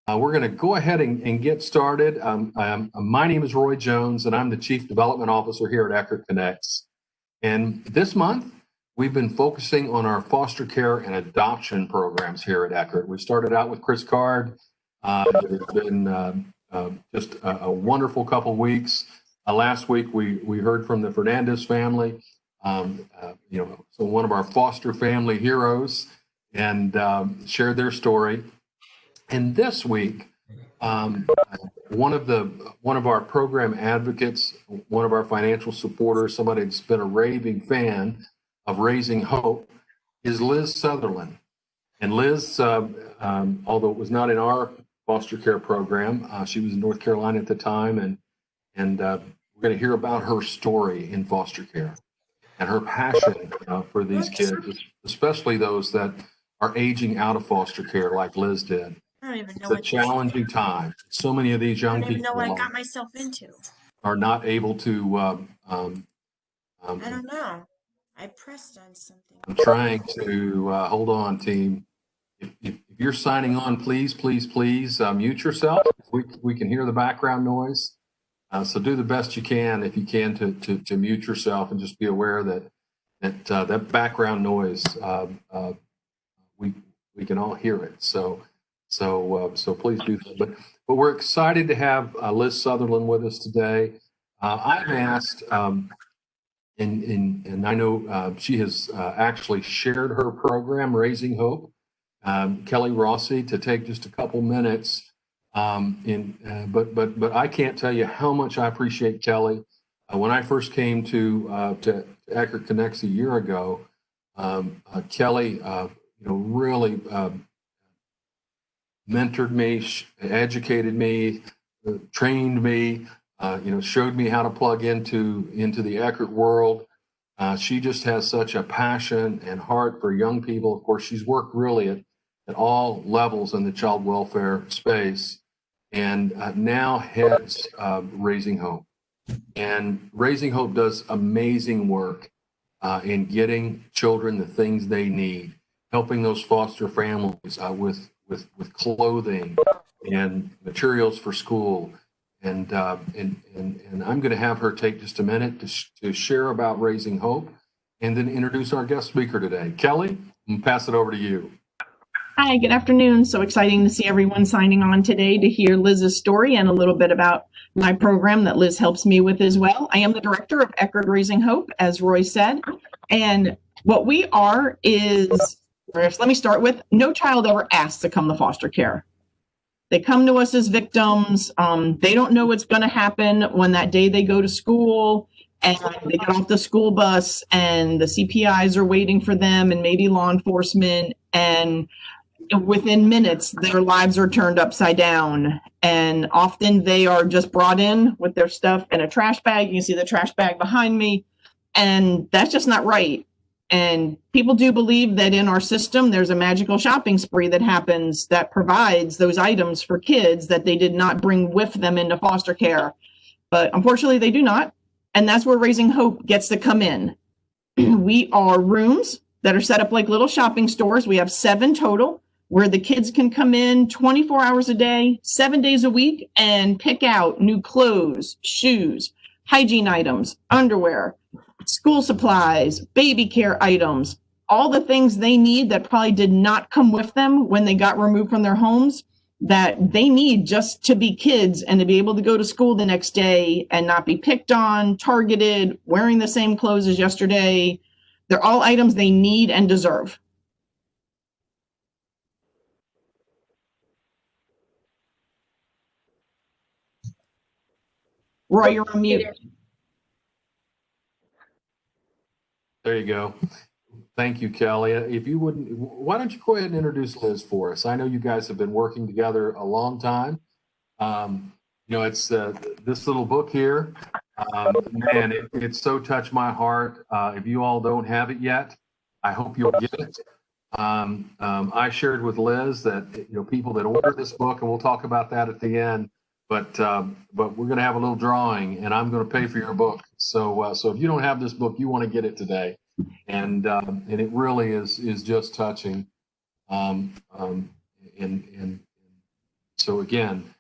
We're going to go ahead and get started. My name is Roy Jones, and I'm the Chief Development Officer here at Eckerd Connects. And this month, we've been focusing on our foster care and adoption programs here at Eckerd. We started out with Chris Card. It's been just a wonderful couple of weeks. Last week, we heard from the Fernandez family, so one of our foster family heroes, and shared their story. And this week, one of our program advocates, one of our financial supporters, somebody that's been a raving fan of Raising Hope, is Liz Sutherland. And Liz, although it was not in our foster care program, she was in North Carolina at the time, and we're going to hear about her story in foster care and her passion for these kids, especially those that are aging out of foster care like Liz did. I don't even know. It's a challenging time. So many of these young people I don't even know what I got myself into. Are not able to. I don't know. I pressed on something. I'm trying to hold on, team. If you're signing on, please mute yourself. We can hear the background noise. So do the best you can, if you can, to mute yourself, and just be aware that background noise. We can all hear it. So please do that. But we're excited to have Liz Sutherland with us today. I've asked, and I know she has actually shared her program, Raising Hope, Kelly Rossi, to take just a couple minutes. But I can't tell you how much I appreciate Kelly. When I first came to Eckerd Connects a year ago, Kelly, really mentored me, educated me, trained me, showed me how to plug into the Eckerd world. She just has such a passion and heart for young people. Of course, she's worked really at all levels in the child welfare space, and now heads Raising Hope. And Raising Hope does amazing work in getting children the things they need, helping those foster families with clothing and materials for school. And I'm going to have her take just a minute to share about Raising Hope, and then introduce our guest speaker today. Kelly, I'm going to pass it over to you. Hi, good afternoon. So exciting to see everyone signing on today to hear Liz's story and a little bit about my program that Liz helps me with as well. I am the director of Eckerd Raising Hope, as Roy said. And what we are is, first, let me start with, no child ever asks to come to foster care. They come to us as victims. They don't know what's going to happen when that day they go to school and they get off the school bus and the CPIs are waiting for them and maybe law enforcement, and within minutes, their lives are turned upside down. And often they are just brought in with their stuff in a trash bag. You can see the trash bag behind me. And that's just not right. And people do believe that in our system, there's a magical shopping spree that happens that provides those items for kids that they did not bring with them into foster care. But unfortunately, they do not. And that's where Raising Hope gets to come in. We are rooms that are set up like little shopping stores. We have 7 total, where the kids can come in 24 hours a day, 7 days a week, and pick out new clothes, shoes, hygiene items, underwear, school supplies, baby care items, all the things they need that probably did not come with them when they got removed from their homes, that they need just to be kids and to be able to go to school the next day and not be picked on, targeted, wearing the same clothes as yesterday. They're all items they need and deserve. Roy, you're on mute. There you go. Thank you, Kelly. If you wouldn't, why don't you go ahead and introduce Liz for us? I know you guys have been working together a long time. It's this little book here. Man, it so touched my heart. If you all don't have it yet, I hope you'll get it. I shared with Liz that people that order this book, and we'll talk about that at the end. But we're going to have a little drawing, and I'm going to pay for your book. So if you don't have this book, you want to get it today, and it really is just touching. And So again,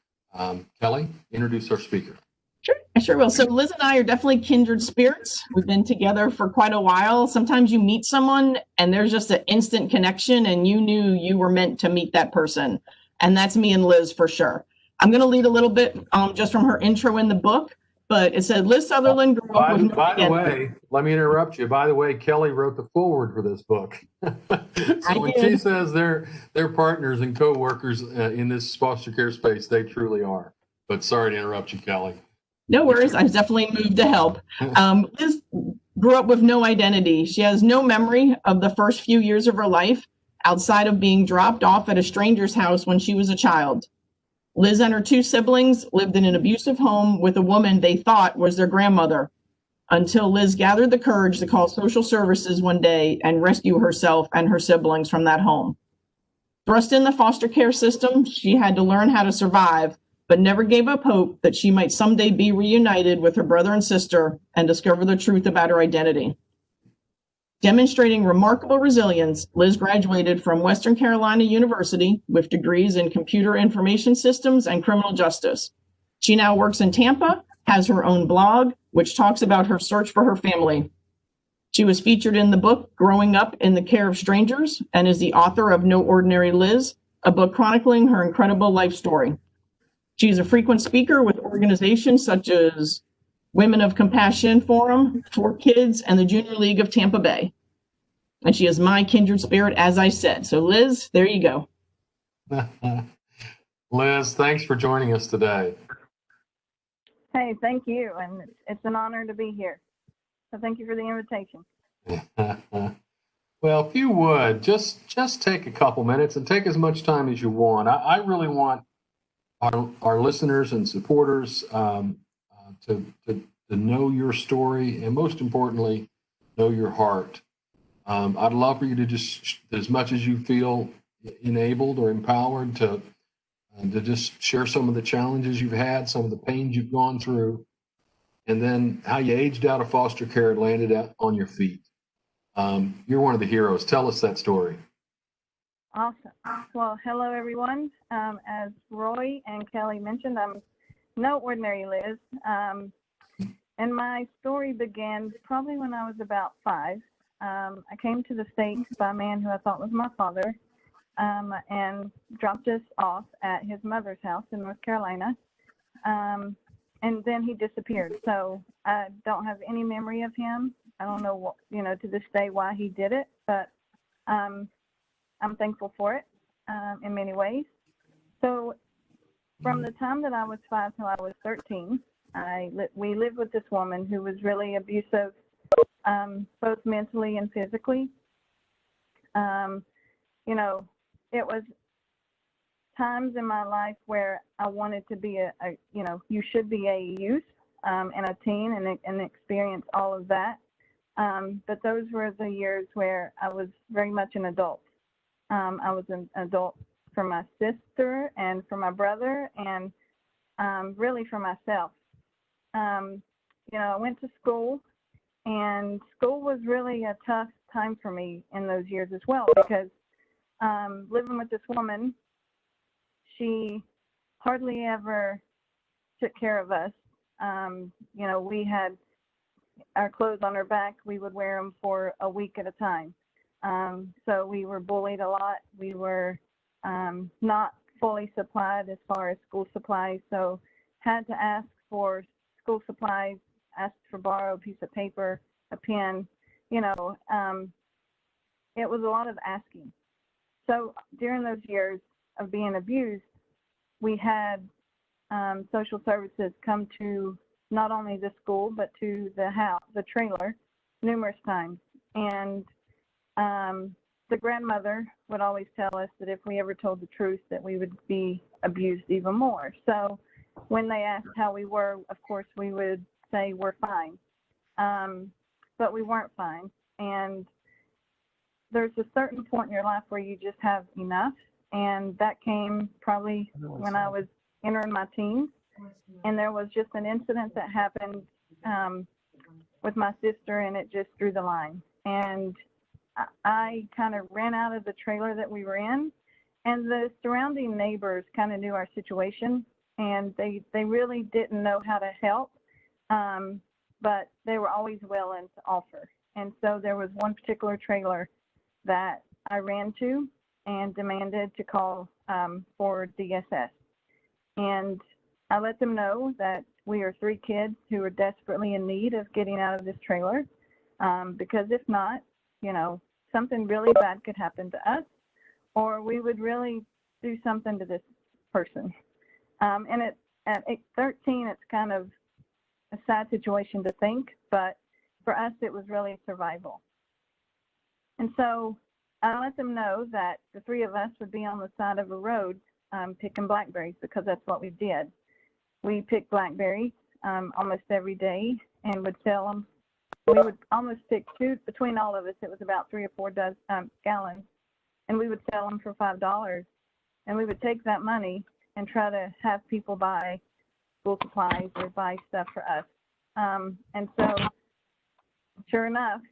Kelly, introduce our speaker. Sure, I sure will. So Liz and I are definitely kindred spirits. We've been together for quite a while. Sometimes you meet someone and there's just an instant connection and you knew you were meant to meet that person. And that's me and Liz for sure. I'm going to lead a little bit just from her intro in the book, but it said Liz Sutherland grew up with By the way, let me interrupt you. By the way, Kelly wrote the foreword for this book. So when she says they're partners and co-workers in this foster care space, they truly are. But sorry to interrupt you, Kelly. No worries. I definitely moved to help. Liz grew up with no identity. She has no memory of the first few years of her life outside of being dropped off at a stranger's house when she was a child. Liz and her two siblings lived in an abusive home with a woman they thought was their grandmother until Liz gathered the courage to call social services one day and rescue herself and her siblings from that home. Thrust in the foster care system, she had to learn how to survive, but never gave up hope that she might someday be reunited with her brother and sister and discover the truth about her identity. Demonstrating remarkable resilience, Liz graduated from Western Carolina University with degrees in computer information systems and criminal justice. She now works in Tampa, has her own blog, which talks about her search for her family. She was featured in the book Growing Up in the Care of Strangers and is the author of No Ordinary Liz, a book chronicling her incredible life story. She is a frequent speaker with organizations such as Women of Compassion Forum, For Kids, and the Junior League of Tampa Bay. And she is my kindred spirit, as I said. So Liz, there you go. Liz, thanks for joining us today. Hey, thank you. And it's an honor to be here. So thank you for the invitation. Well, if you would, just take a couple minutes and take as much time as you want. I really want our listeners and supporters to know your story and, most importantly, know your heart. I'd love for you to just, as much as you feel enabled or empowered, to just share some of the challenges you've had, some of the pains you've gone through, and then how you aged out of foster care and landed on your feet. You're one of the heroes. Tell us that story. Awesome. Well, hello, everyone. As Roy and Kelly mentioned, I'm no ordinary Liz. And my story began probably when I was about 5. I came to the States by a man who I thought was my father, and dropped us off at his mother's house in North Carolina. And then he disappeared. So I don't have any memory of him. I don't know what, to this day why he did it, but I'm thankful for it in many ways. So from the time that I was 5 till I was 13, we lived with this woman who was really abusive, both mentally and physically. It was times in my life where I wanted to be you should be a youth and a teen and experience all of that. But those were the years where I was very much an adult. I was an adult for my sister and for my brother and really for myself. I went to school, and school was really a tough time for me in those years as well, because living with this woman, she hardly ever took care of us. We had our clothes on our back. We would wear them for a week at a time. So we were bullied a lot. We were not fully supplied as far as school supplies, so had to ask for school supplies, asked for borrow a piece of paper, a pen. It was a lot of asking. So during those years of being abused, we had social services come to not only the school but to the house, the trailer, numerous times. And the grandmother would always tell us that if we ever told the truth, that we would be abused even more. So when they asked how we were, of course, we would say we're fine. But we weren't fine. And there's a certain point in your life where you just have enough. And that came probably when I was entering my teens. And there was just an incident that happened with my sister, and it just drew the line. And I kind of ran out of the trailer that we were in And the surrounding neighbors kind of knew our situation, and they really didn't know how to help, but they were always willing to offer. And so there was one particular trailer that I ran to and demanded to call for DSS. And I let them know that we are 3 kids who are desperately in need of getting out of this trailer, because if not, you know, something really bad could happen to us, or we would really do something to this person. And at 13, it's kind of a sad situation to think, but for us, it was really survival. And so I let them know that the 3 of us would be on the side of a road picking blackberries, because that's what we did. We picked blackberries almost every day and would sell them. We would almost pick 2, between all of us, it was about 3 or 4 gallons, and we would sell them for $5. And we would take that money and try to have people buy school supplies or buy stuff for us. And so, sure enough,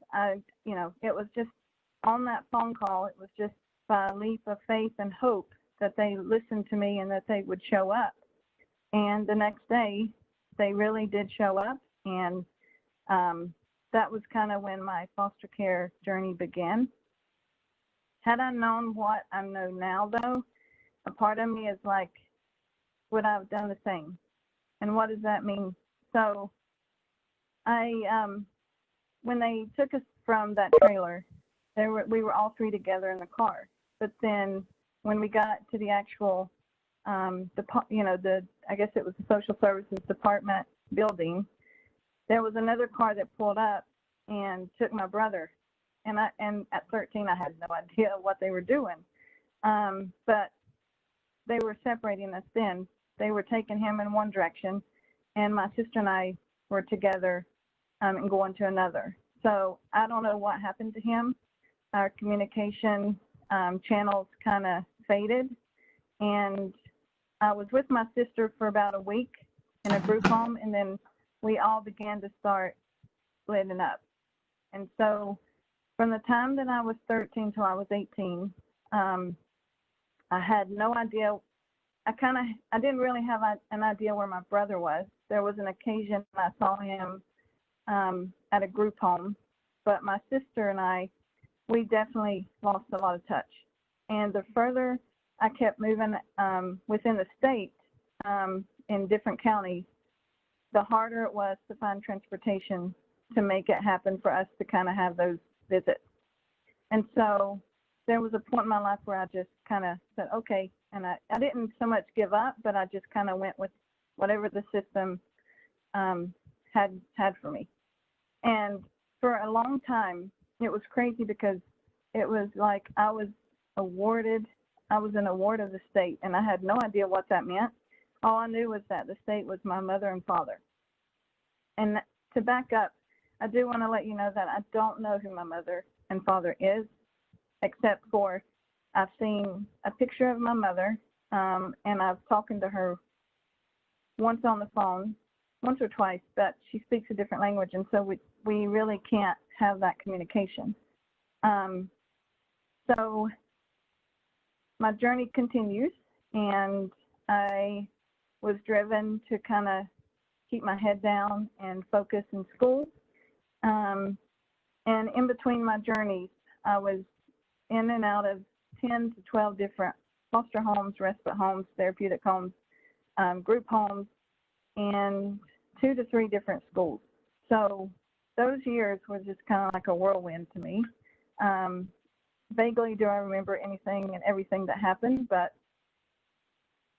you know, it was just on that phone call, it was just by a leap of faith and hope that they listened to me and that they would show up. And the next day, they really did show up. And that was kind of when my foster care journey began. Had I known what I know now, though, a part of me is like, would I have done the same? And what does that mean? So when they took us from that trailer, we were all 3 together in the car. But then when we got to the actual, I guess it was the social services department building, there was another car that pulled up and took my brother. And at 13, I had no idea what they were doing. But they were separating us then. They were taking him in one direction, and my sister and I were together and going to another. So I don't know what happened to him. Our communication channels kind of faded, and I was with my sister for about a week in a group home, and then we all began to start splitting up. And so from the time that I was 13 till I was 18, I had no idea. I didn't really have an idea where my brother was. There was an occasion I saw him at a group home, but my sister and I, we definitely lost a lot of touch. And the further I kept moving within the state in different counties, the harder it was to find transportation to make it happen for us to kind of have those visits. And so there was a point in my life where I just kind of said, okay, and I didn't so much give up, but I just kind of went with whatever the system had for me. And for a long time, it was crazy because it was like I was an award of the state, and I had no idea what that meant. All I knew was that the state was my mother and father. And to back up, I do want to let you know that I don't know who my mother and father is, except for I've seen a picture of my mother, and I've talked to her once on the phone, once or twice, but she speaks a different language, and so we really can't have that communication. So my journey continues, and I was driven to kind of keep my head down and focus in school. And in between my journeys, I was in and out of 10 to 12 different foster homes, respite homes, therapeutic homes, group homes, and 2 to 3 different schools. So those years were just kind of like a whirlwind to me. Vaguely do I remember anything and everything that happened, but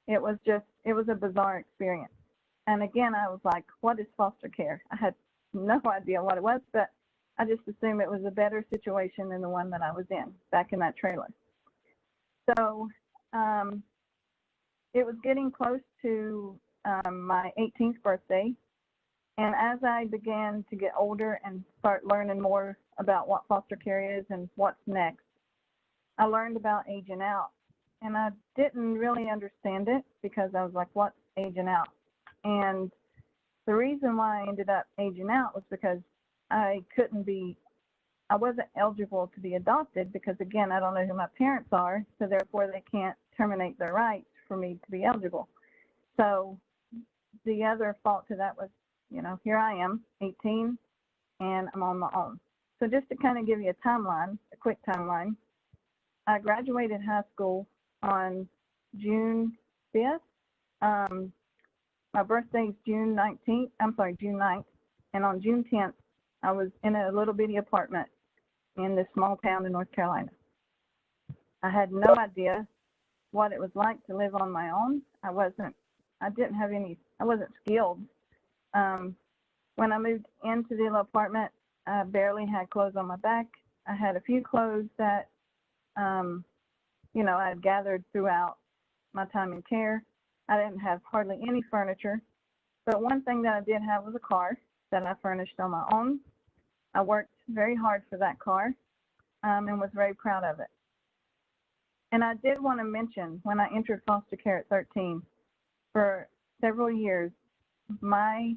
it was a bizarre experience. And again, I was like, what is foster care? I had no idea what it was, but I just assumed it was a better situation than the one that I was in back in that trailer. So it was getting close to my 18th birthday. And as I began to get older and start learning more about what foster care is and what's next, I learned about aging out. And I didn't really understand it because I was like, what's aging out? And the reason why I ended up aging out was because I wasn't eligible to be adopted because, again, I don't know who my parents are, so therefore they can't terminate their rights for me to be eligible. So the other fault to that was, here I am, 18, and I'm on my own. So just to kind of give you a timeline, a quick timeline, I graduated high school on June 5th. My birthday is June 9th. And on June 10th, I was in a little bitty apartment in this small town in North Carolina. I had no idea what it was like to live on my own. I wasn't skilled. When I moved into the little apartment, I barely had clothes on my back. I had a few clothes that, I had gathered throughout my time in care. I didn't have hardly any furniture, but one thing that I did have was a car that I furnished on my own. I worked very hard for that car, and was very proud of it. And I did want to mention, when I entered foster care at 13, for several years, my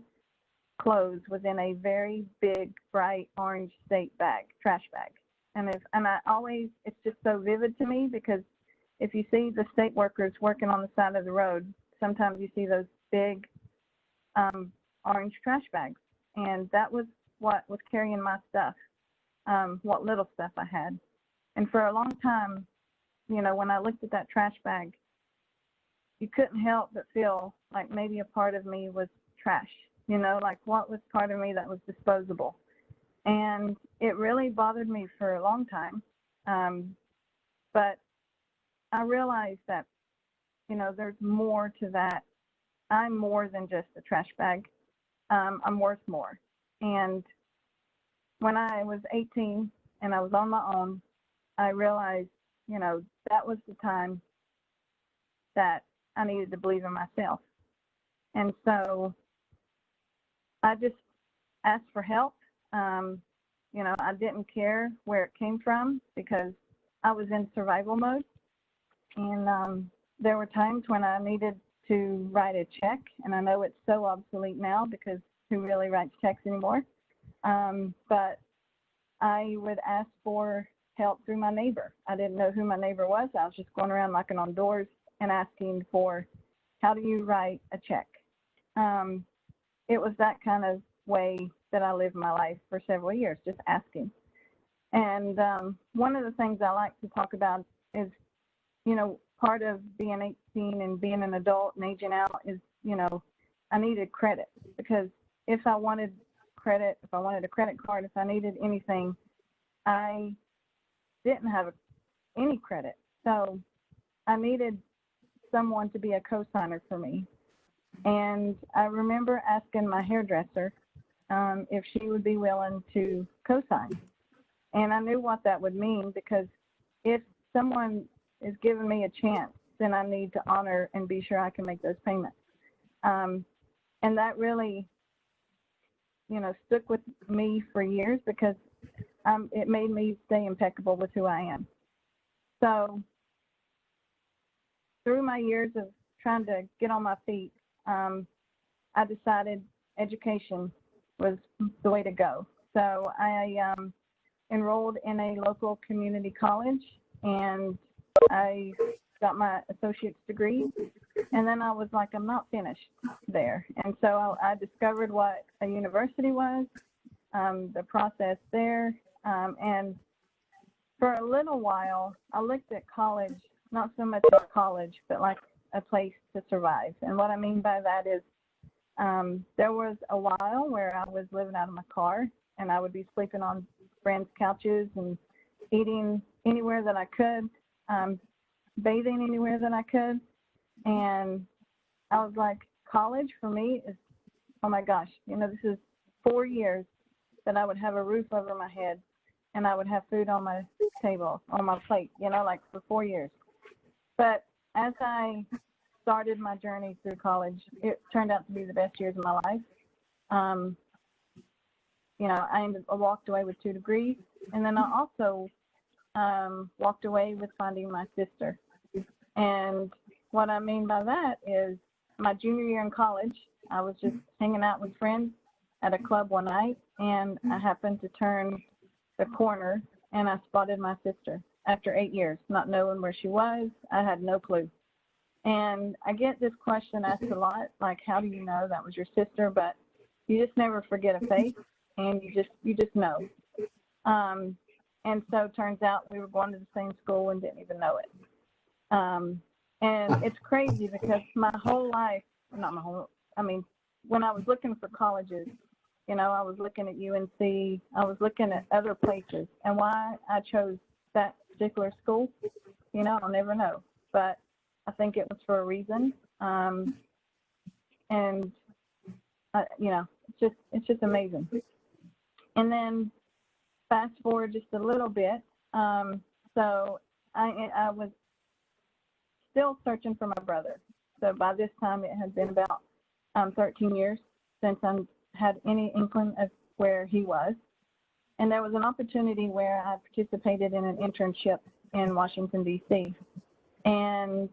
clothes was in a very big, bright orange state bag, trash bag. It's just so vivid to me, because if you see the state workers working on the side of the road, sometimes you see those big orange trash bags. And that was what was carrying my stuff, what little stuff I had. And for a long time, when I looked at that trash bag, you couldn't help but feel like maybe a part of me was trash, like what was part of me that was disposable. And it really bothered me for a long time. But I realized that, there's more to that. I'm more than just a trash bag. I'm worth more. And when I was 18 and I was on my own, I realized, that was the time that I needed to believe in myself. And so I just asked for help. I didn't care where it came from, because I was in survival mode. And there were times when I needed to write a check, and I know it's so obsolete now, because who really writes checks anymore? But I would ask for help through my neighbor. I didn't know who my neighbor was. I was just going around knocking on doors and asking for, how do you write a check? It was that kind of way that I lived my life for several years, just asking. And one of the things I like to talk about is, part of being 18 and being an adult and aging out is, I needed credit, because if I wanted credit, if I wanted a credit card, if I needed anything, I didn't have any credit. So I needed someone to be a co-signer for me. And I remember asking my hairdresser if she would be willing to co-sign. And I knew what that would mean, because if someone is giving me a chance, then I need to honor and be sure I can make those payments. And that really, stuck with me for years, because it made me stay impeccable with who I am. So through my years of trying to get on my feet, I decided education was the way to go. So I enrolled in a local community college, and I got my associate's degree. And then I was like, I'm not finished there. And so I discovered what a university was, the process there. And for a little while, I looked at college, not so much as college, but like a place to survive. And what I mean by that is, there was a while where I was living out of my car, and I would be sleeping on friends' couches and eating anywhere that I could, bathing anywhere that I could. And I was like, college for me is, oh my gosh, this is 4 years that I would have a roof over my head, and I would have food on my table, on my plate, like for 4 years. But as I started my journey through college, it turned out to be the best years of my life. I walked away with 2 degrees, and then I also walked away with finding my sister. And what I mean by that is, my junior year in college, I was just hanging out with friends at a club one night, and I happened to turn the corner, and I spotted my sister. after 8 years, not knowing where she was. I had no clue. And I get this question asked a lot, like, how do you know that was your sister? But you just never forget a face, and you just know. And so it turns out we were going to the same school and didn't even know it. And it's crazy because my whole life, when I was looking for colleges, I was looking at UNC, I was looking at other places, and why I chose that particular school, I'll never know. But I think it was for a reason. It's just amazing. And then fast forward just a little bit. So I was still searching for my brother. So by this time it had been about 13 years since I had any inkling of where he was. And there was an opportunity where I participated in an internship in Washington, D.C. And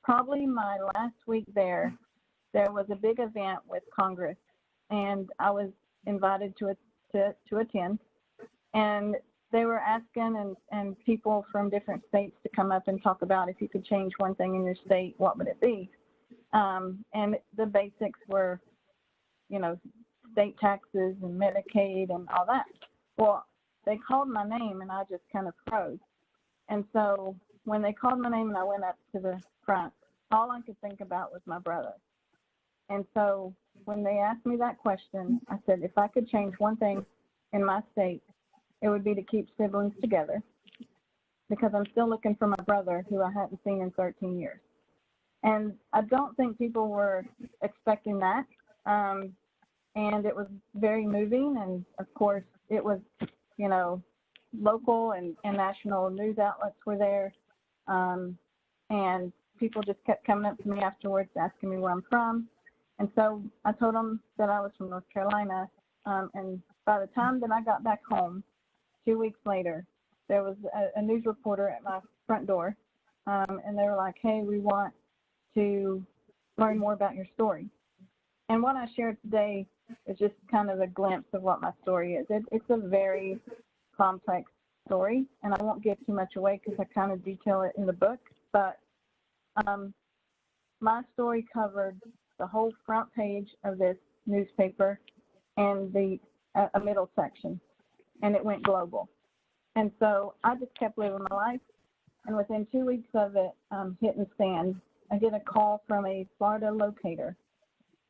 probably my last week there was a big event with Congress, and I was invited to attend. And they were asking and people from different states to come up and talk about if you could change one thing in your state, what would it be? And the basics were, state taxes and Medicaid and all that. Well, they called my name and I just kind of froze. And so when they called my name and I went up to the front, all I could think about was my brother. And so when they asked me that question, I said, if I could change one thing in my state, it would be to keep siblings together, because I'm still looking for my brother who I hadn't seen in 13 years. And I don't think people were expecting that. And it was very moving. And of course it was, local and national news outlets were there. And people just kept coming up to me afterwards, asking me where I'm from. And so I told them that I was from North Carolina. And by the time that I got back home, 2 weeks later, there was a news reporter at my front door. And they were like, hey, we want to learn more about your story. And what I shared today is just kind of a glimpse of what my story is. It's a very complex story, and I won't give too much away because I kind of detail it in the book. But my story covered the whole front page of this newspaper and a middle section, and it went global. And so I just kept living my life, and within 2 weeks of it hitting stand, I get a call from a Florida locator,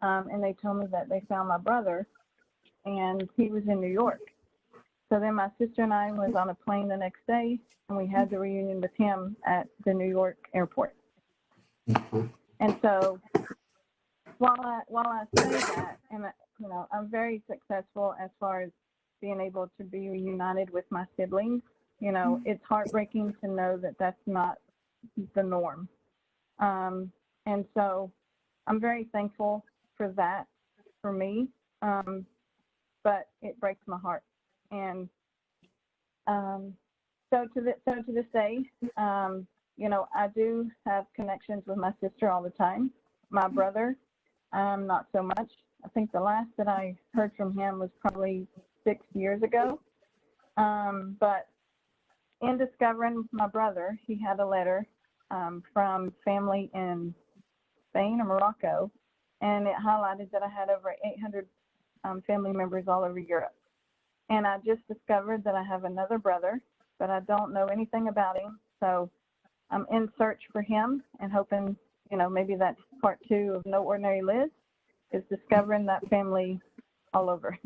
and they told me that they found my brother, and he was in New York. So then my sister and I was on a plane the next day, and we had the reunion with him at the New York airport. And so while I say that, and I'm very successful as far as being able to be reunited with my siblings, it's heartbreaking to know that that's not the norm. And so I'm very thankful for that for me, but it breaks my heart. And so to this day, I do have connections with my sister all the time. My brother, not so much. I think the last that I heard from him was probably 6 years ago. But in discovering my brother, he had a letter from family in Spain or Morocco, and it highlighted that I had over 800 family members all over Europe. And I just discovered that I have another brother, but I don't know anything about him. So I'm in search for him and hoping, maybe that's part 2 of No Ordinary Liz, is discovering that family all over.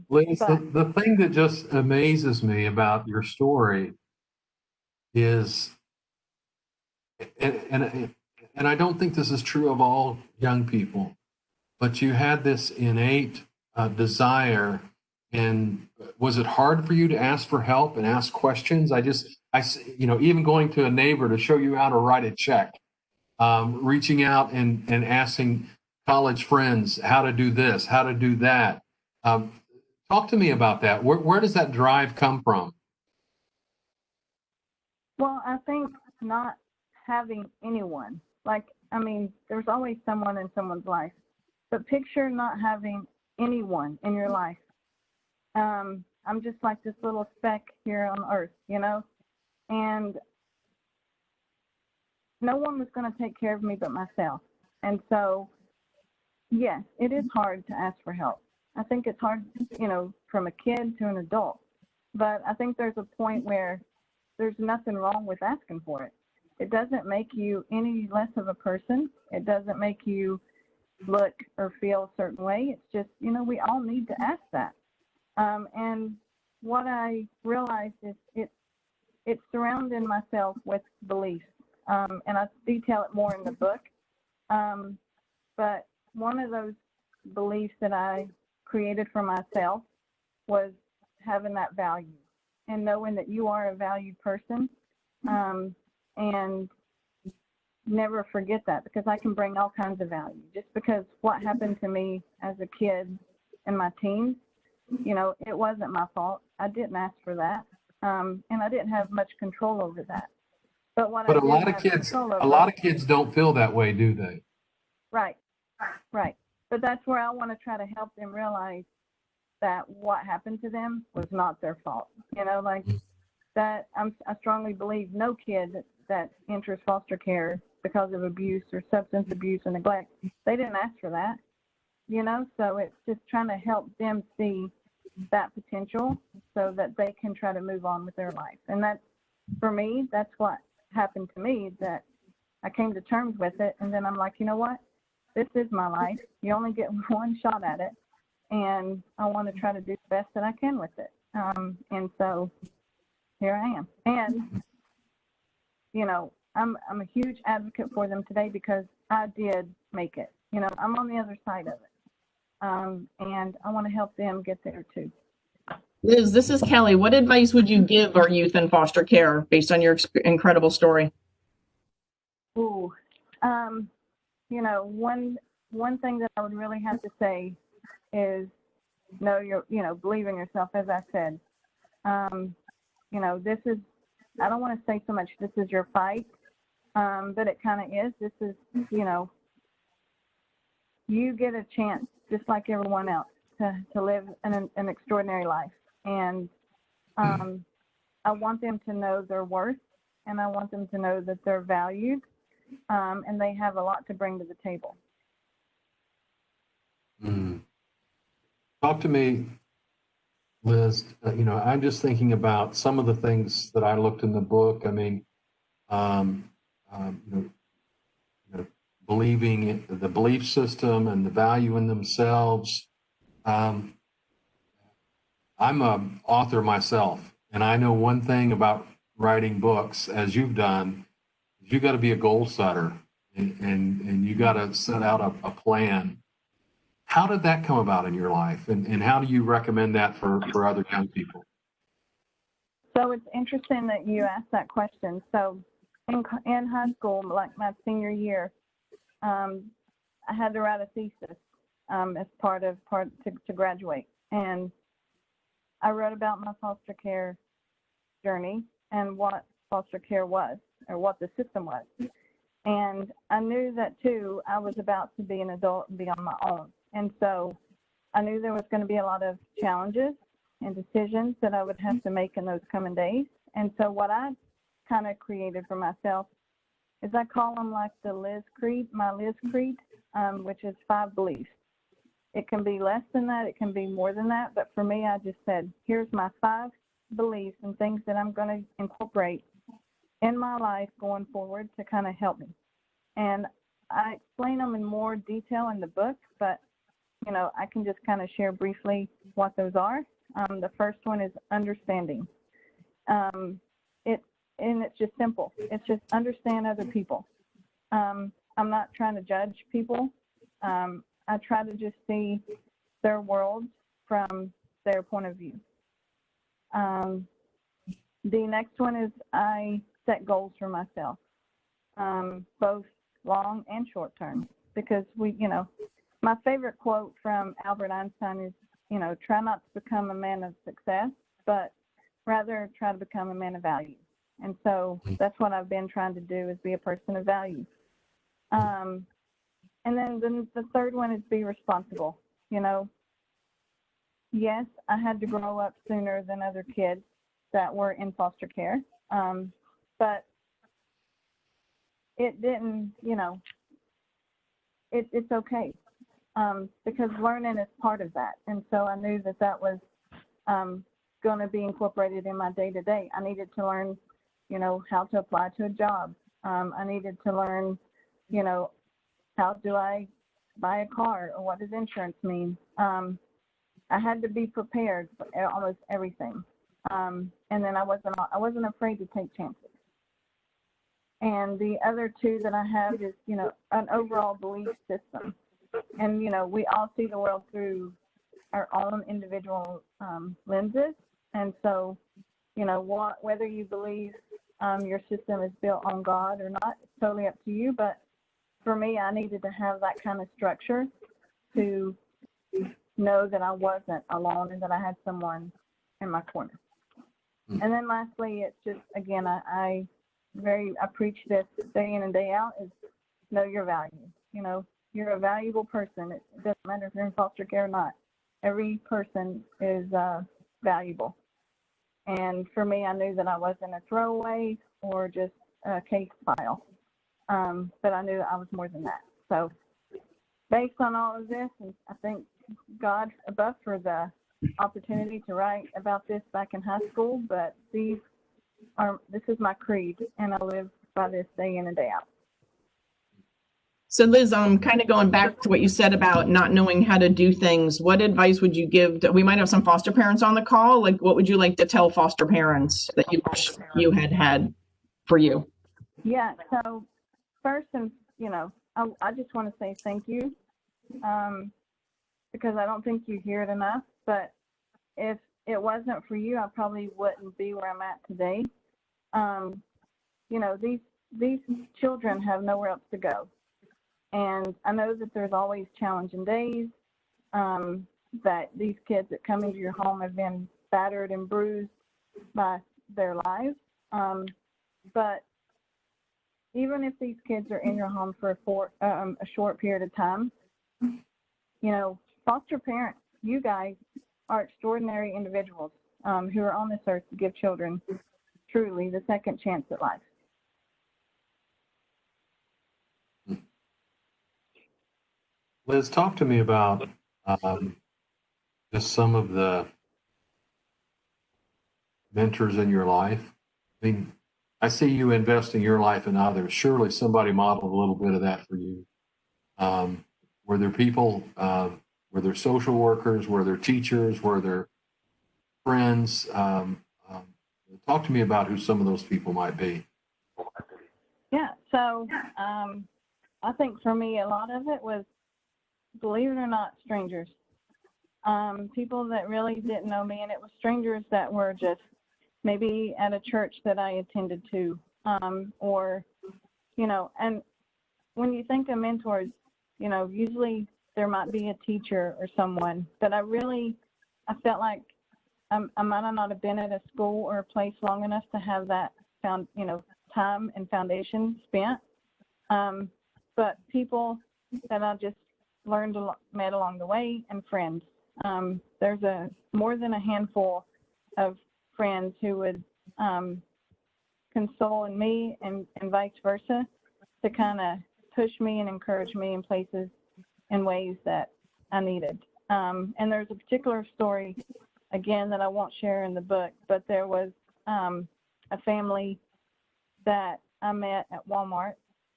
Liz, the thing that just amazes me about your story is, and I don't think this is true of all young people, but you had this innate desire. And was it hard for you to ask for help and ask questions? Even going to a neighbor to show you how to write a check, reaching out and asking college friends how to do this, how to do that. Talk to me about that. Where does that drive come from? Well, I think not having anyone. There's always someone in someone's life, but picture not having anyone in your life. I'm just like this little speck here on earth, you know, and no one was going to take care of me but myself. And so, yes, it is hard to ask for help. I think it's hard, you know, from a kid to an adult. But I think there's a point where there's nothing wrong with asking for it. It doesn't make you any less of a person. It doesn't make you look or feel a certain way. It's just, you know, we all need to ask that. And what I realized is it's surrounding myself with beliefs. And I detail it more in the book. But one of those beliefs that I created for myself was having that value and knowing that you are a valued person, and never forget that, because I can bring all kinds of value. Just because what happened to me as a kid in my teens, you know, it wasn't my fault. I didn't ask for that, and I didn't have much control over that. But what But I a did lot of have kids, control a over, lot of kids don't feel that way, do they? right. But that's where I want to try to help them realize that what happened to them was not their fault. You know, like that. I strongly believe no kid that enters foster care because of abuse or substance abuse or neglect, they didn't ask for that. You know, so it's just trying to help them see that potential so that they can try to move on with their life. And that's, for me, that's what happened to me, that I came to terms with it. And then I'm like, you know what? This is my life. You only get one shot at it. And I want to try to do the best that I can with it. And so here I am. And, you know, I'm a huge advocate for them today because I did make it. You know, I'm on the other side of it. And I want to help them get there too. Liz, this is Kelly. What advice would you give our youth in foster care based on your incredible story? Ooh, you know, one thing that I would really have to say is believe in yourself, as I said. You know, this is, I don't want to say so much this is your fight, but it kind of is. This is, you know, you get a chance, just like everyone else, to live an extraordinary life. And I want them to know their worth, and I want them to know that they're valued, and they have a lot to bring to the table. Talk to me, Liz. You know, I'm just thinking about some of the things that I looked in the book. I mean, you know, believing in the belief system and the value in themselves. I'm an author myself, and I know one thing about writing books, as you've done, you got to be a goal setter, and you got to set out a plan. How did that come about in your life, and how do you recommend that for other young people? So it's interesting that you asked that question. So in high school, like my senior year, I had to write a thesis as part to graduate, and I wrote about my foster care journey and what foster care was, or what the system was. And I knew that too, I was about to be an adult and be on my own. And so I knew there was going to be a lot of challenges and decisions that I would have to make in those coming days. And so what I kind of created for myself is I call them like the Liz Creed, my Liz Creed, which is 5 beliefs. It can be less than that, it can be more than that, but for me, I just said, here's my 5 beliefs and things that I'm going to incorporate in my life going forward to kind of help me. And I explain them in more detail in the book, but you know, I can just kind of share briefly what those are. The first one is understanding. It's just simple. It's just understand other people. I'm not trying to judge people. I try to just see their world from their point of view. The next one is I set goals for myself, both long and short term, because my favorite quote from Albert Einstein is, you know, try not to become a man of success, but rather try to become a man of value. And so that's what I've been trying to do, is be a person of value. And then the third one is be responsible. You know, yes, I had to grow up sooner than other kids that were in foster care. But it didn't, it's okay. Because learning is part of that. And so I knew that that was going to be incorporated in my day to day. I needed to learn, how to apply to a job. I needed to learn, how do I buy a car, or what does insurance mean? I had to be prepared for almost everything. And then I wasn't afraid to take chances. And the other two that I have is, an overall belief system. And, we all see the world through our own individual lenses. And so, whether you believe your system is built on God or not, it's totally up to you. But for me, I needed to have that kind of structure to know that I wasn't alone and that I had someone in my corner. And then lastly, it's just, again, I preach this day in and day out, is know your value. You're a valuable person. It doesn't matter if you're in foster care or not. Every person is valuable. And for me, I knew that I wasn't a throwaway or just a case file. But I knew I was more than that. So based on all of this, and I thank God above for the opportunity to write about this back in high school, but this is my creed, and I live by this day in and day out. So Liz, kind of going back to what you said about not knowing how to do things, what advice would you give we might have some foster parents on the call. Like, what would you like to tell foster parents that you wish you had for you? Yeah, so first, and I just want to say thank you, because I don't think you hear it enough, but if it wasn't for you, I probably wouldn't be where I'm at today. These children have nowhere else to go. And I know that there's always challenging days, that these kids that come into your home have been battered and bruised by their lives. But even if these kids are in your home for a short period of time, foster parents, you guys are extraordinary individuals who are on this earth to give children truly the second chance at life. Liz, talk to me about just some of the mentors in your life. I mean, I see you investing your life in others. Surely somebody modeled a little bit of that for you. Were there people, were there social workers, were there teachers, were there friends? Talk to me about who some of those people might be. Yeah, so I think for me, a lot of it was, believe it or not, strangers. People that really didn't know me, and it was strangers that were just maybe at a church that I attended to, or, and when you think of mentors, usually there might be a teacher or someone, but I felt like I might not have been at a school or a place long enough to have that time and foundation spent. But people that I just met along the way, and friends. There's more than a handful of friends who would console in me and vice versa, to kind of push me and encourage me in places and ways that I needed. And there's a particular story, again, that I won't share in the book, but there was a family that I met at Walmart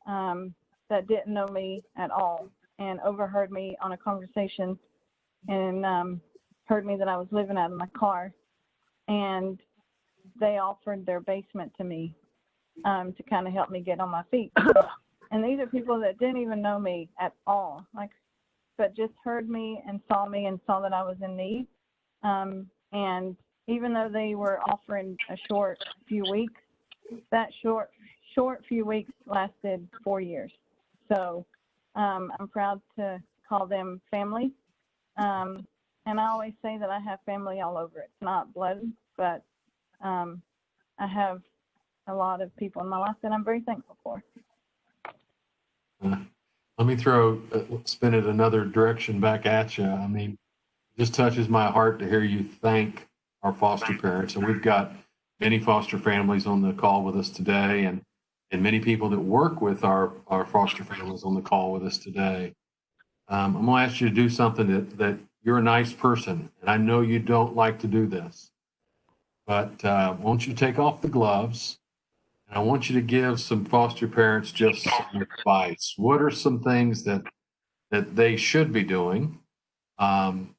that didn't know me at all, and overheard me on a conversation, and heard me that I was living out of my car, and they offered their basement to me to kind of help me get on my feet. And these are people that didn't even know me at all, but just heard me and saw that I was in need. And even though they were offering a short few weeks, that short few weeks lasted 4 years. So I'm proud to call them family. And I always say that I have family all over. It's not blood, but I have a lot of people in my life that I'm very thankful for. Let me spin it another direction back at you. I mean, just touches my heart to hear you thank our foster parents. And we've got many foster families on the call with us today, and many people that work with our foster families on the call with us today. I'm going to ask you to do something that you're a nice person, and I know you don't like to do this, but I want you to take off the gloves, and I want you to give some foster parents just some advice. What are some things that they should be doing um,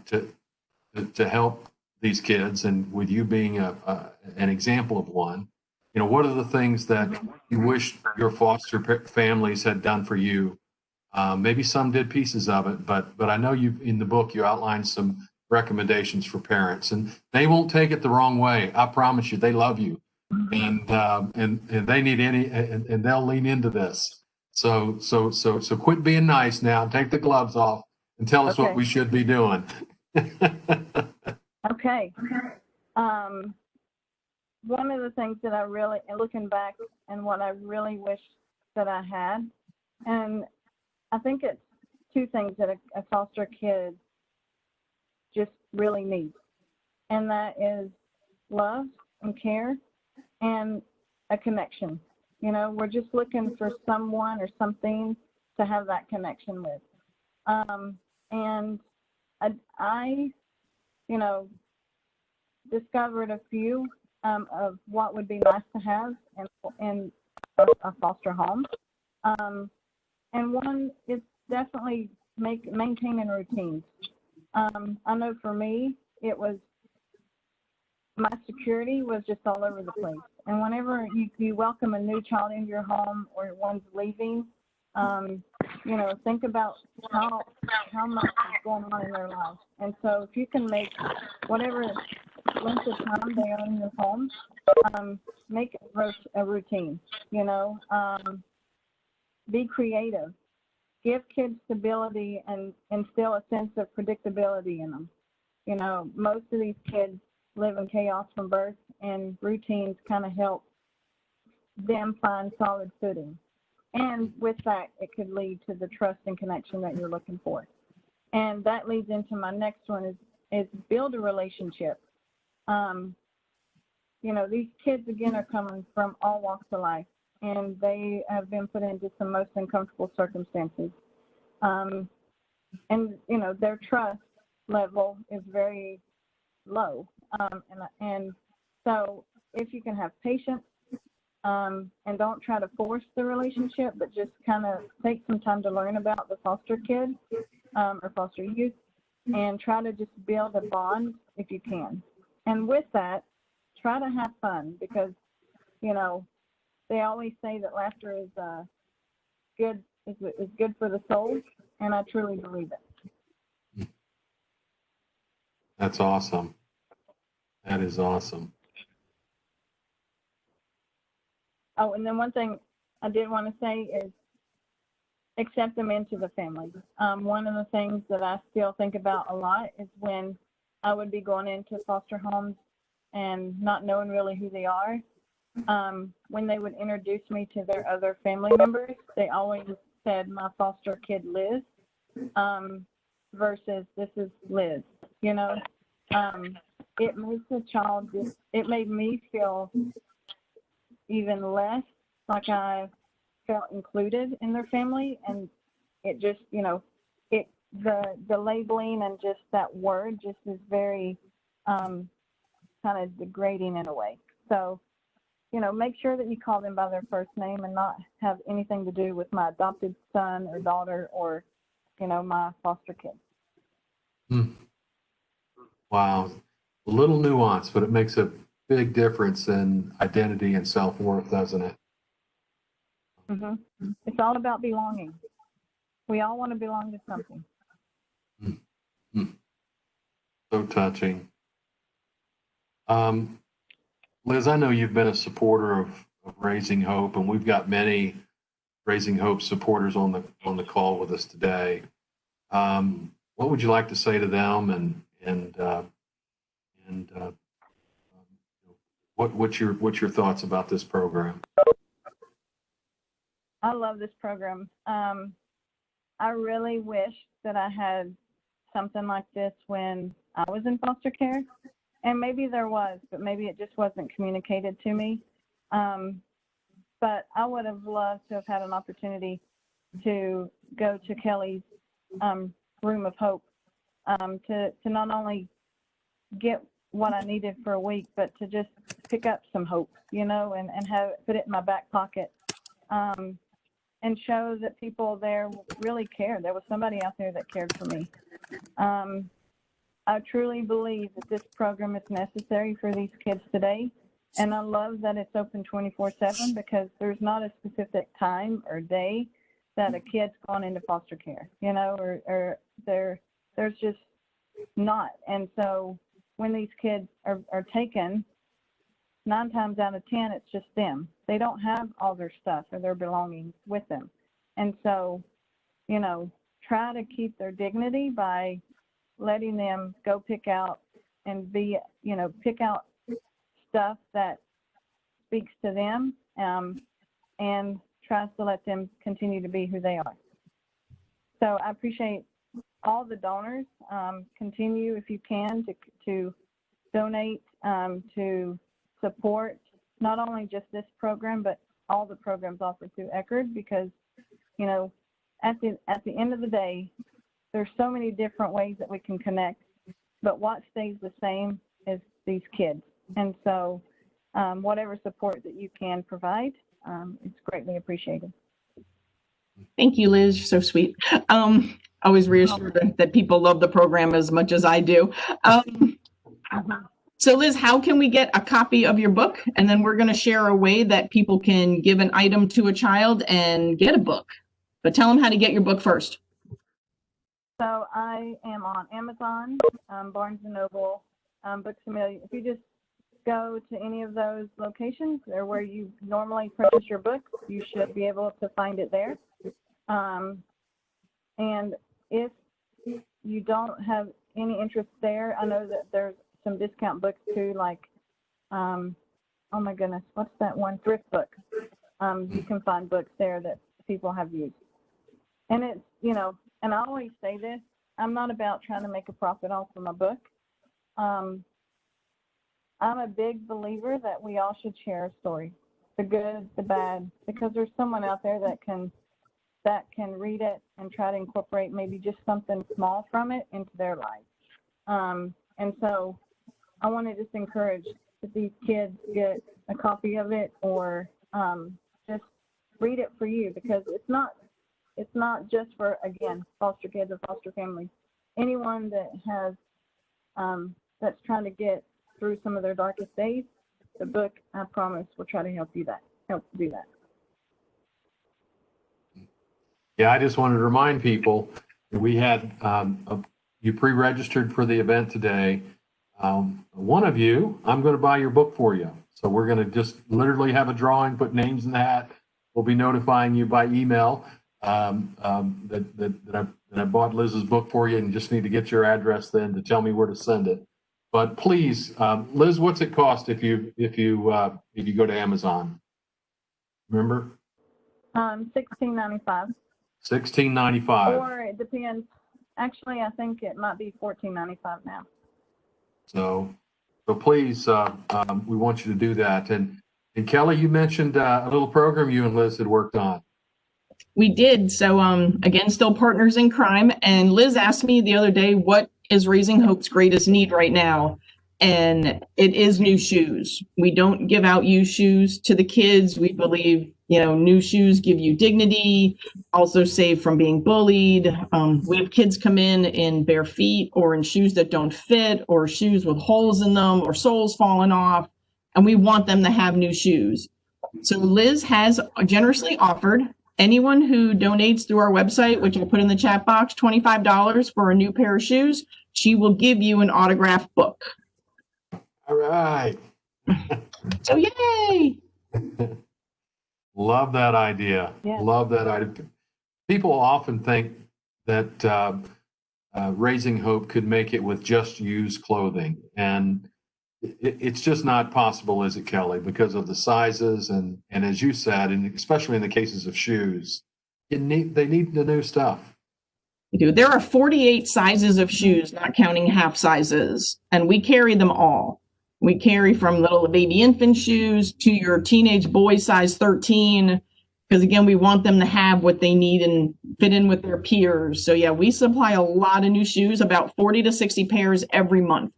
to help these kids, and with you being an example of one, what are the things that you wish your foster families had done for you? Maybe some did pieces of it, but I know in the book you outlined some recommendations for parents, and they won't take it the wrong way. I promise you, they love you, and they need and they'll lean into this. So quit being nice now. Take the gloves off and tell us what we should be doing. Okay. One of the things that I really, looking back, and what I really wish that I had, and I think it's two things that a foster kid just really needs, and that is love and care and a connection. We're just looking for someone or something to have that connection with. And I discovered a few of what would be nice to have in a foster home. And one is definitely maintaining routines. I know for me, it was my security was just all over the place. And whenever you welcome a new child into your home or one's leaving, think about how much is going on in their lives. And so if you can make whatever length of time they are in your home, make a routine, be creative, give kids stability and instill a sense of predictability in them. Most of these kids live in chaos from birth, and routines kind of help them find solid footing. And with that, it could lead to the trust and connection that you're looking for. And that leads into my next one is build a relationship. These kids, again, are coming from all walks of life, and they have been put into some most uncomfortable circumstances. Their trust level is very low. And so if you can have patience, and don't try to force the relationship, but just kind of take some time to learn about the foster kid or foster youth, and try to just build a bond if you can. And with that, try to have fun, because they always say that laughter is good for the soul, and I truly believe it. That's awesome. That is awesome. Oh, and then one thing I did want to say is accept them into the family. One of the things that I still think about a lot is when I would be going into foster homes and not knowing really who they are. When they would introduce me to their other family members, they always said, "My foster kid Liz," versus "This is Liz." It makes a child it made me feel even less like I felt included in their family, and it just, the labeling and just that word just is very kind of degrading in a way. So, make sure that you call them by their first name and not have anything to do with my adopted son or daughter or, my foster kid. Wow. A little nuance, but it makes a big difference in identity and self-worth, doesn't it? Mm-hmm. It's all about belonging. We all want to belong to something. Mm-hmm. So touching. Liz, I know you've been a supporter of Raising Hope, and we've got many Raising Hope supporters on the call with us today. What would you like to say to them, and what's your thoughts about this program? I love this program. I really wish that I had something like this when I was in foster care, and maybe there was, but maybe it just wasn't communicated to me. But I would have loved to have had an opportunity to go to Kelly's room of hope, to not only get what I needed for a week, but to just pick up some hope, and have put it in my back pocket, and show that people there really cared. There was somebody out there that cared for me. I truly believe that this program is necessary for these kids today. And I love that it's open 24/7, because there's not a specific time or day that a kid's gone into foster care, or there's just not. And so when these kids are taken, 9 times out of 10, it's just them. They don't have all their stuff or their belongings with them. And so, try to keep their dignity by letting them go pick out and pick out stuff that speaks to them, and tries to let them continue to be who they are. So I appreciate all the donors. Continue, if you can, to donate, to support not only just this program, but all the programs offered through Eckerd, because, at the end of the day, there's so many different ways that we can connect, but what stays the same is these kids. And so whatever support that you can provide, it's greatly appreciated. Thank you, Liz. You're so sweet. Always reassured that people love the program as much as I do. So Liz, how can we get a copy of your book? And then we're going to share a way that people can give an item to a child and get a book. But tell them how to get your book first. So I am on Amazon, Barnes & Noble, Books A Million. If you just go to any of those locations or where you normally purchase your books, you should be able to find it there. And if you don't have any interest there, I know that there's some discount books too, like, oh my goodness, what's that one? Thrift books. You can find books there that people have used. And it's, and I always say this, I'm not about trying to make a profit off of my book. I'm a big believer that we all should share a story, the good, the bad, because there's someone out there that can read it and try to incorporate maybe just something small from it into their life. And so I want to just encourage that these kids get a copy of it, or just read it for you, because it's not just for, again, foster kids or foster families. Anyone that has that's trying to get through some of their darkest days, the book, I promise, will try to help do that. Yeah, I just wanted to remind people that we had you pre-registered for the event today. One of you, I'm going to buy your book for you. So we're going to just literally have a drawing, put names in the hat. We'll be notifying you by email that I bought Liz's book for you, and you just need to get your address then to tell me where to send it. But please, Liz, what's it cost if you go to Amazon? Remember? $16.95. $16.95. Or it depends. Actually, I think it might be $14.95 now. So please, we want you to do that. And Kelly, you mentioned a little program you and Liz had worked on. We did. So again, still partners in crime. And Liz asked me the other day, what is Raising Hope's greatest need right now? And it is new shoes. We don't give out used shoes to the kids. We believe, new shoes give you dignity, also save from being bullied. We have kids come in bare feet, or in shoes that don't fit, or shoes with holes in them, or soles falling off. And we want them to have new shoes. So Liz has generously offered anyone who donates through our website, which I put in the chat box, $25 for a new pair of shoes. She will give you an autographed book. All right. So yay! Love that idea. Yeah. Love that idea. People often think that Raising Hope could make it with just used clothing. And it's just not possible, is it, Kelly? Because of the sizes and as you said, and especially in the cases of shoes, they need the new stuff. We do. There are 48 sizes of shoes, not counting half sizes, and we carry them all. We carry from little baby infant shoes to your teenage boy size 13, because again, we want them to have what they need and fit in with their peers. So yeah, we supply a lot of new shoes, about 40 to 60 pairs every month.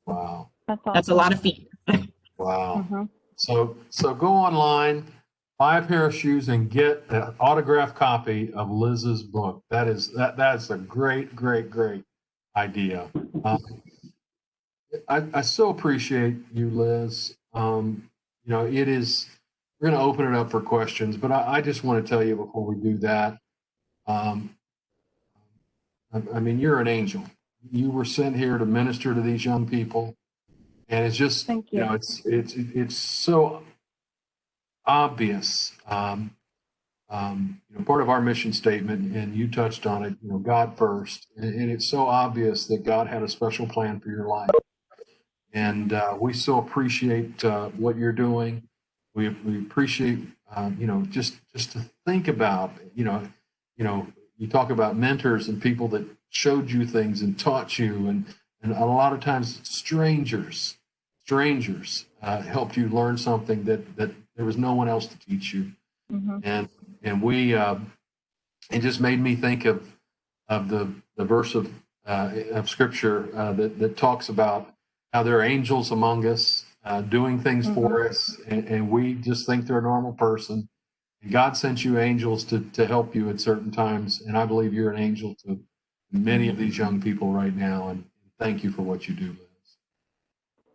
Wow. That's a lot of feet. Wow. So go online, buy a pair of shoes, and get an autographed copy of Liz's book. That's a great idea. I so appreciate you, Liz. It is. We're going to open it up for questions, but I just want to tell you before we do that. I mean, you're an angel. You were sent here to minister to these young people, and it's just, Thank you. It's so obvious. Part of our mission statement, and you touched on it, God first, and it's so obvious that God had a special plan for your life, and we so appreciate what you're doing. We appreciate, just to think about, you talk about mentors and people that showed you things and taught you, and a lot of times strangers helped you learn something that there was no one else to teach you. And we it just made me think of the verse of scripture that talks about how there are angels among us doing things for us, and we just think they're a normal person. And God sent you angels to help you at certain times, and I believe you're an angel to many of these young people right now. And thank you for what you do, Liz.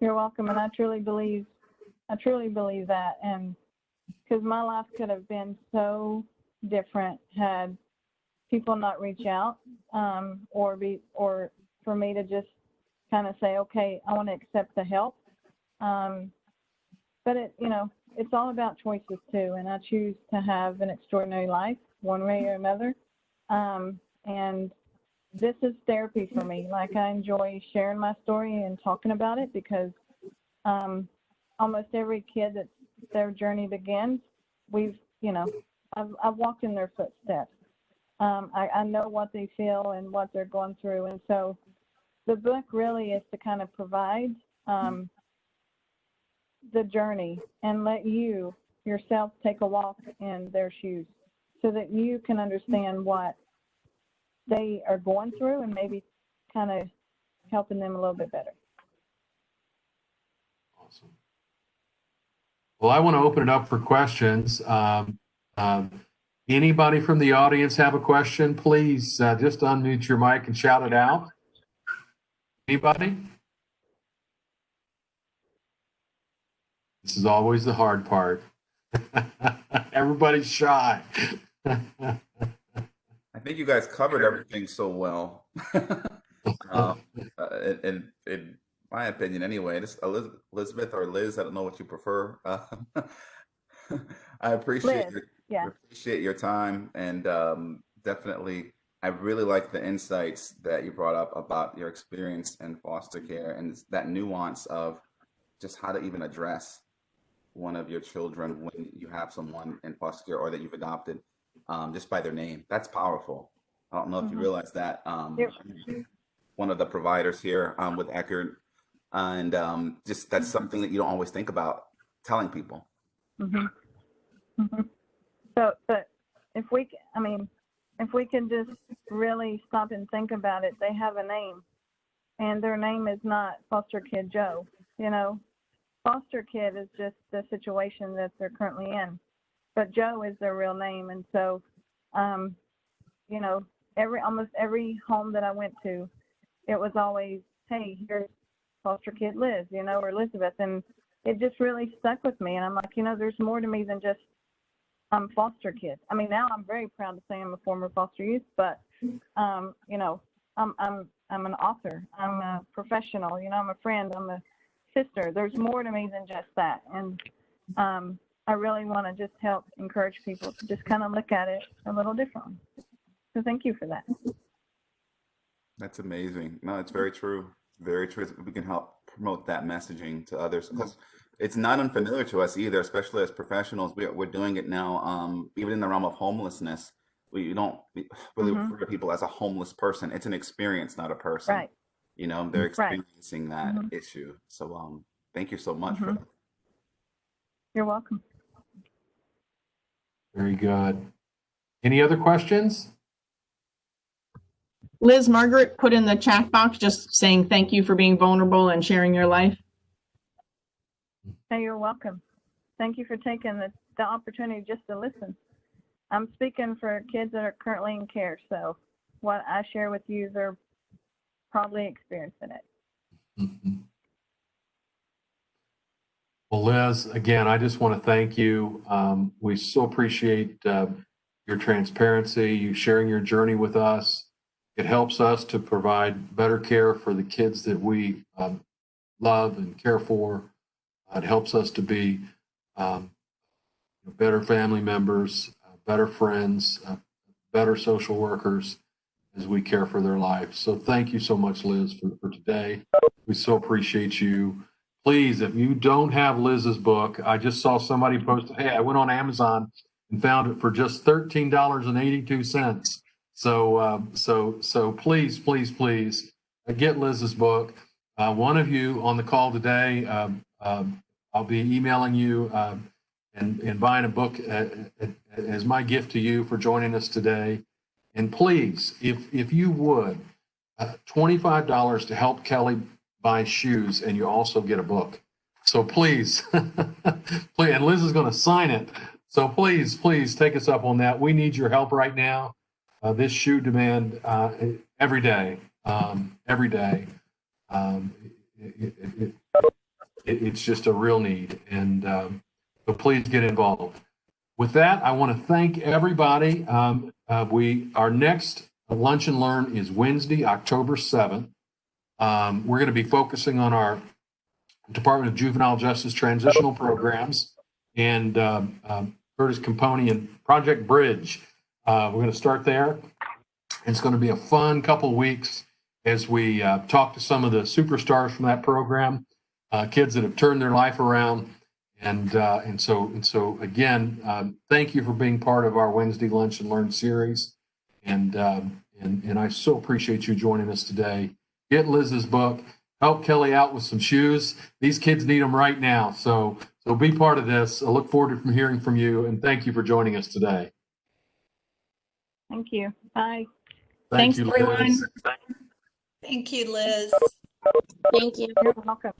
You're welcome, and I truly believe that, and because my life could have been so different had people not reach out, or for me to just kind of say, okay, I want to accept the help. But it's all about choices too, and I choose to have an extraordinary life one way or another. And this is therapy for me. Like, I enjoy sharing my story and talking about it because almost every kid that their journey begins, I've walked in their footsteps. I know what they feel and what they're going through, and so the book really is to kind of provide the journey and let you yourself take a walk in their shoes so that you can understand what they are going through and maybe kind of helping them a little bit better. Awesome. Well, I want to open it up for questions. Anybody from the audience have a question? Please just unmute your mic and shout it out. Anybody? This is always the hard part. Everybody's shy. I think you guys covered everything so well. In my opinion, anyway. This Elizabeth or Liz, I don't know what you prefer. I appreciate appreciate your time, and definitely, I really like the insights that you brought up about your experience in foster care and that nuance of just how to even address one of your children when you have someone in foster care or that you've adopted, just by their name. That's powerful. I don't know if you realize that. One of the providers here with Eckerd, and just that's something that you don't always think about telling people. So, but if we can just really stop and think about it, they have a name, and their name is not Foster Kid Joe. Foster Kid is just the situation that they're currently in, but Joe is their real name. And so, almost every home that I went to, it was always, hey, here's Foster Kid Liz, or Elizabeth, and it just really stuck with me. And I'm like, there's more to me than just I'm foster kid. I mean, now I'm very proud to say I'm a former foster youth, but I'm an author. I'm a professional. I'm a friend. I'm a sister. There's more to me than just that. And I really want to just help encourage people to just kind of look at it a little differently. So thank you for that. That's amazing. No, it's very true. Very true. We can help promote that messaging to others, because it's not unfamiliar to us either, especially as professionals. We're doing it now, even in the realm of homelessness. we don't really Mhm. refer to people as a homeless person. It's an experience, not a person. Right. You know, they're Right. experiencing that Mhm. issue. So thank you so much for Mhm. that. You're welcome. Very good. Any other questions? Liz, Margaret put in the chat box just saying thank you for being vulnerable and sharing your life. Hey, you're welcome. Thank you for taking the opportunity just to listen. I'm speaking for kids that are currently in care, so what I share with you, they're probably experiencing it. Mhm. Well, Liz, again, I just want to thank you. We so appreciate your transparency, you sharing your journey with us. It helps us to provide better care for the kids that we love and care for. It helps us to be um, better family members, better friends, better social workers as we care for their lives. So thank you so much, Liz, for today. We so appreciate you. Please, if you don't have Liz's book, I just saw somebody post, hey, I went on Amazon and found it for just $13.82. So please, please, please get Liz's book. One of you on the call today, I'll be emailing you and buying a book as my gift to you for joining us today. And please, if you would, $25 to help Kelly buy shoes, and you also get a book. So please, please, and Liz is going to sign it. So please, please take us up on that. We need your help right now. This shoe demand every day, every day. Um, it, it, it's just a real need, and so please get involved. With that, I want to thank everybody. Our next Lunch and Learn is Wednesday, October 7th. We're going to be focusing on our Department of Juvenile Justice transitional programs and Curtis Camponi and Project Bridge. We're going to start there. It's going to be a fun couple weeks as we talk to some of the superstars from that program, kids that have turned their life around. And so again, thank you for being part of our Wednesday Lunch and Learn series. And I so appreciate you joining us today. Get Liz's book. Help Kelly out with some shoes. These kids need them right now. So be part of this. I look forward to hearing from you. And thank you for joining us today. Thank you. Bye. Thank Thanks, you, everyone. Liz. Thank you, Liz. Thank you. You're welcome.